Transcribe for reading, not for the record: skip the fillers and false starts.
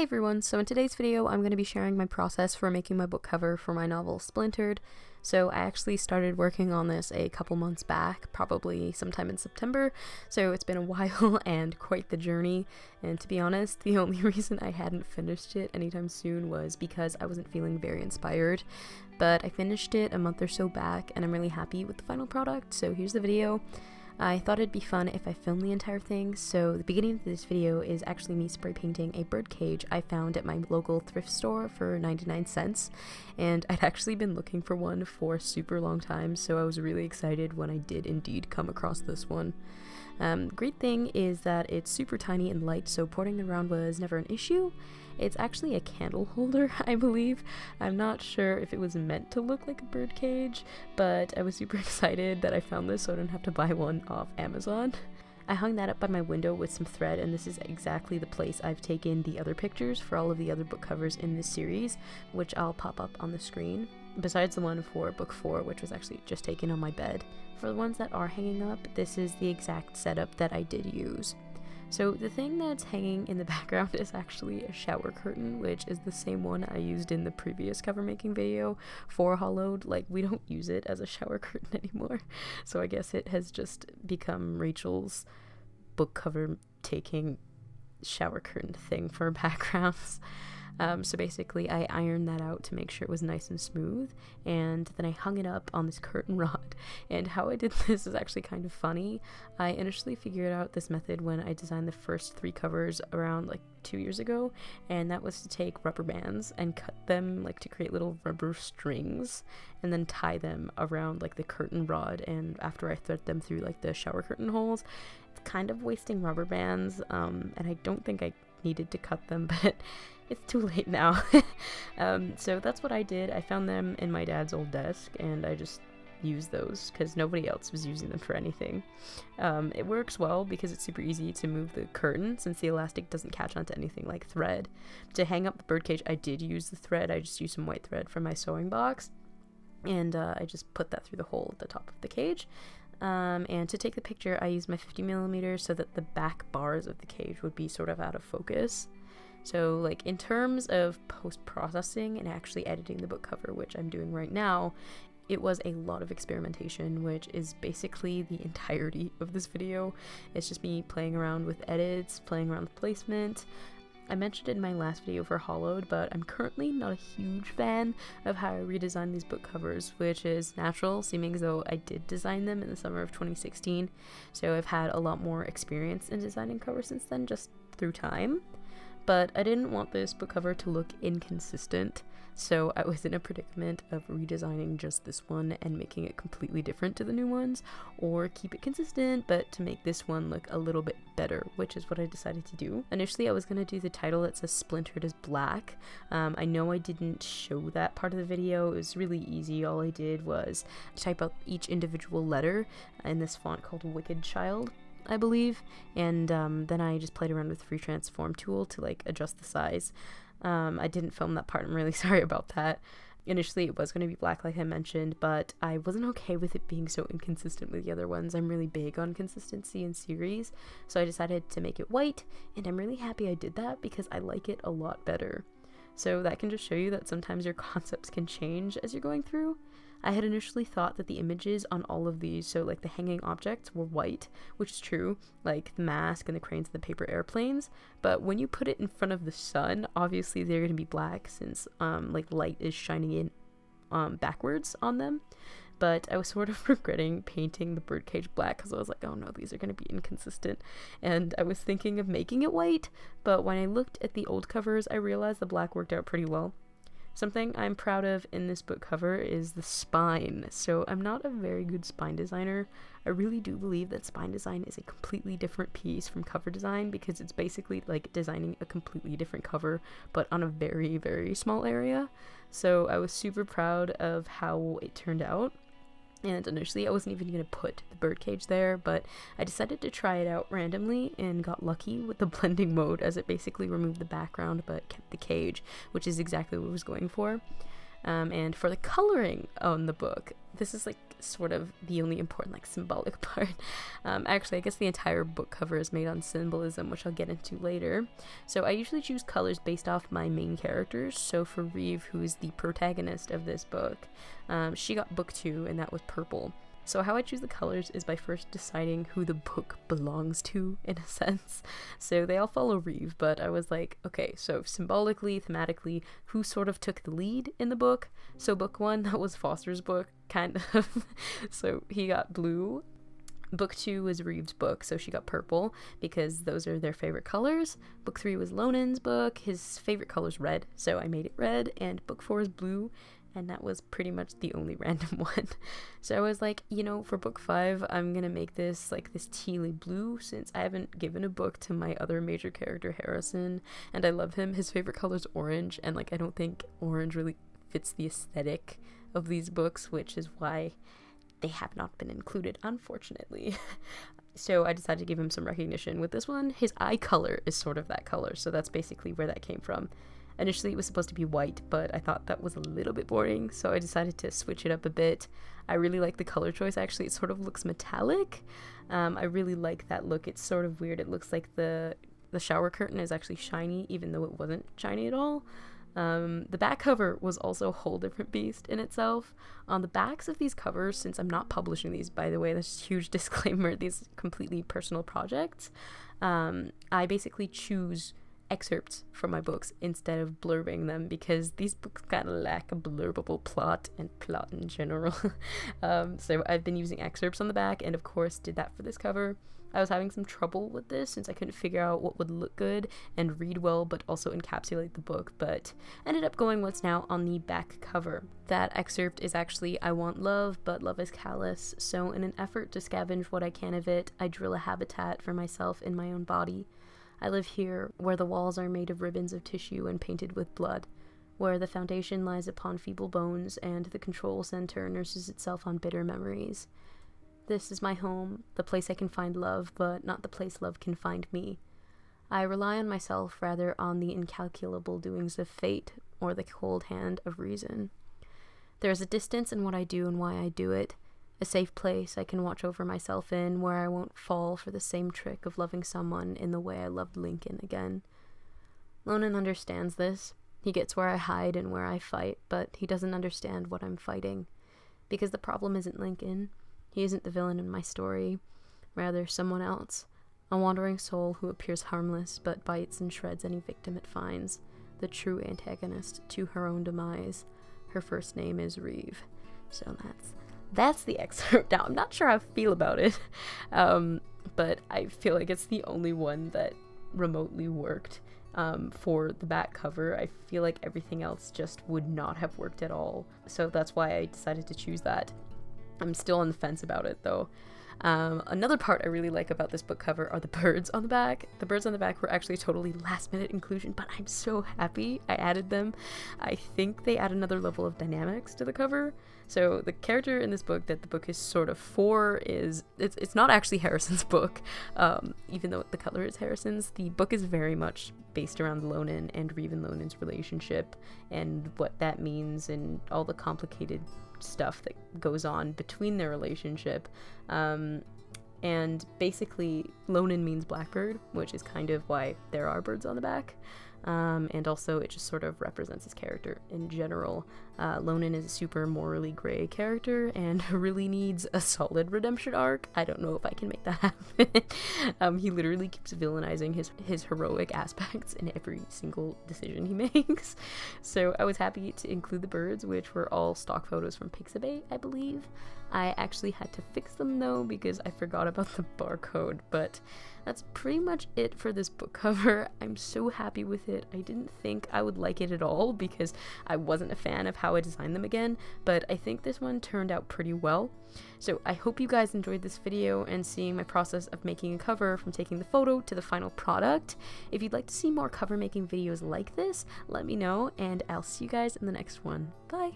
Hey everyone, so in today's video I'm going to be sharing my process for making my book cover for my novel Splintered. So I actually started working on this a couple months back, probably sometime in September, so it's been a while and quite the journey, and to be honest, the only reason I hadn't finished it anytime soon was because I wasn't feeling very inspired. But I finished it a month or so back and I'm really happy with the final product, so here's the video. I thought it'd be fun if I filmed the entire thing, so the beginning of this video is actually me spray painting a bird cage I found at my local thrift store for 99 cents, and I'd actually been looking for one for a super long time, so I was really excited when I did indeed come across this one. Great thing is that it's super tiny and light, so porting it around was never an issue. It's actually a candle holder, I believe. I'm not sure if it was meant to look like a bird cage, but I was super excited that I found this so I didn't have to buy one off Amazon. I hung that up by my window with some thread, and this is exactly the place I've taken the other pictures for all of the other book covers in this series, which I'll pop up on the screen, besides the one for book 4, which was actually just taken on my bed. For the ones that are hanging up, this is the exact setup that I did use. So the thing that's hanging in the background is actually a shower curtain, which is the same one I used in the previous cover making video for Hollowed. Like, we don't use it as a shower curtain anymore, so I guess it has just become Rachel's book cover taking shower curtain thing for backgrounds. So basically I ironed that out to make sure it was nice and smooth, and then I hung it up on this curtain rod. And how I did this is actually kind of funny. I initially figured out this method when I designed the first 3 covers around like 2 years ago, and that was to take rubber bands and cut them like to create little rubber strings and then tie them around like the curtain rod, and after I thread them through like the shower curtain holes. It's kind of wasting rubber bands, and I don't think I needed to cut them, but it's too late now. So that's what I did. I found them in my dad's old desk and I just used those because nobody else was using them for anything. It works well because it's super easy to move the curtain since the elastic doesn't catch onto anything like thread. To hang up the birdcage, I did use the thread. I just used some white thread from my sewing box, and I just put that through the hole at the top of the cage. And to take the picture, I used my 50mm so that the back bars of the cage would be sort of out of focus. So like in terms of post-processing and actually editing the book cover, which I'm doing right now, it was a lot of experimentation, which is basically the entirety of this video. It's just me playing around with edits, playing around with placement. I mentioned it in my last video for Hollowed, but I'm currently not a huge fan of how I redesigned these book covers, which is natural, seeming as though I did design them in the summer of 2016, so I've had a lot more experience in designing covers since then, just through time. But I didn't want this book cover to look inconsistent, so I was in a predicament of redesigning just this one and making it completely different to the new ones, or keep it consistent but to make this one look a little bit better, which is what I decided to do. Initially I was going to do the title that says Splintered as black. I know I didn't show that part of the video. It was really easy. All I did was type out each individual letter in this font called Wicked Child, I believe, and then I just played around with the free transform tool to like adjust the size. I didn't film that part, I'm really sorry about that. Initially it was going to be black like I mentioned, but I wasn't okay with it being so inconsistent with the other ones. I'm really big on consistency in series, so I decided to make it white, and I'm really happy I did that because I like it a lot better. So that can just show you that sometimes your concepts can change as you're going through. I had initially thought that the images on all of these, so like the hanging objects, were white, which is true, like the mask and the cranes and the paper airplanes, but when you put it in front of the sun, obviously they're going to be black since like light is shining in backwards on them. But I was sort of regretting painting the birdcage black because I was like, oh no, these are going to be inconsistent, and I was thinking of making it white, but when I looked at the old covers I realized the black worked out pretty well. Something I'm proud of in this book cover is the spine. So I'm not a very good spine designer. I really do believe that spine design is a completely different piece from cover design because it's basically like designing a completely different cover but on a very, very small area. So I was super proud of how it turned out. And initially I wasn't even going to put the birdcage there, but I decided to try it out randomly and got lucky with the blending mode, as it basically removed the background but kept the cage, which is exactly what I was going for. And for the coloring on the book, this is like sort of the only important like symbolic part. Actually, I guess the entire book cover is made on symbolism, which I'll get into later. So I usually choose colors based off my main characters. So for Reeve, who is the protagonist of this book, she got book 2, and that was purple. So how I choose the colors is by first deciding who the book belongs to, in a sense. So they all follow Reeve, but I was like, okay, so symbolically, thematically, who sort of took the lead in the book? So book 1, that was Foster's book, kind of. So he got blue. Book 2 was Reeve's book, so she got purple, because those are their favorite colors. Book 3 was Lonan's book, his favorite color's red, so I made it red, and book 4 is blue, and that was pretty much the only random one. So I was like, you know, for book 5, I'm gonna make this like this tealy blue, since I haven't given a book to my other major character, Harrison, and I love him. His favorite color's orange, and like I don't think orange really fits the aesthetic of these books, which is why they have not been included, unfortunately. So I decided to give him some recognition with this one. His eye color is sort of that color, so that's basically where that came from. Initially it was supposed to be white, but I thought that was a little bit boring, so I decided to switch it up a bit. I really like the color choice, actually. It sort of looks metallic. I really like that look. It's sort of weird. It looks like the shower curtain is actually shiny, even though it wasn't shiny at all. The back cover was also a whole different beast in itself. On the backs of these covers, since I'm not publishing these, by the way, that's a huge disclaimer, these completely personal projects, I basically choose excerpts from my books instead of blurbing them, because these books kind of lack a blurbable plot and plot in general. So I've been using excerpts on the back, and of course did that for this cover. I was having some trouble with this since I couldn't figure out what would look good and read well but also encapsulate the book, but ended up going what's now on the back cover. That excerpt is actually "I want love, but love is callous," so in an effort to scavenge what I can of it, I drill a habitat for myself in my own body. I live here, where the walls are made of ribbons of tissue and painted with blood, where the foundation lies upon feeble bones and the control center nurses itself on bitter memories. This is my home, the place I can find love, but not the place love can find me. I rely on myself rather on the incalculable doings of fate or the cold hand of reason. There is a distance in what I do and why I do it, a safe place I can watch over myself in, where I won't fall for the same trick of loving someone in the way I loved Lincoln again. Lonan understands this. He gets where I hide and where I fight, but he doesn't understand what I'm fighting. Because the problem isn't Lincoln. He isn't the villain in my story. Rather, someone else. A wandering soul who appears harmless, but bites and shreds any victim it finds. The true antagonist to her own demise. Her first name is Reeve. So that's the excerpt. Now, I'm not sure how I feel about it, but I feel like it's the only one that remotely worked for the back cover. I feel like everything else just would not have worked at all, so that's why I decided to choose that. I'm still on the fence about it, though. Another part I really like about this book cover are the birds on the back. The birds on the back were actually totally last-minute inclusion, but I'm so happy I added them. I think they add another level of dynamics to the cover. So the character in this book that the book is sort of for is, it's not actually Harrison's book, even though the color is Harrison's. The book is very much based around Lonan and Reeve and Lonan's relationship and what that means and all the complicated stuff that goes on between their relationship. And basically Lonan means blackbird, which is kind of why there are birds on the back. And also it just sort of represents his character in general. Lonan is a super morally gray character and really needs a solid redemption arc. I don't know if I can make that happen. He literally keeps villainizing his heroic aspects in every single decision he makes. So I was happy to include the birds, which were all stock photos from Pixabay, I believe. I actually had to fix them though because I forgot about the barcode, but that's pretty much it for this book cover. I'm so happy with it. I didn't think I would like it at all because I wasn't a fan of how I designed them again, but I think this one turned out pretty well. So I hope you guys enjoyed this video and seeing my process of making a cover from taking the photo to the final product. If you'd like to see more cover making videos like this, let me know, and I'll see you guys in the next one. Bye!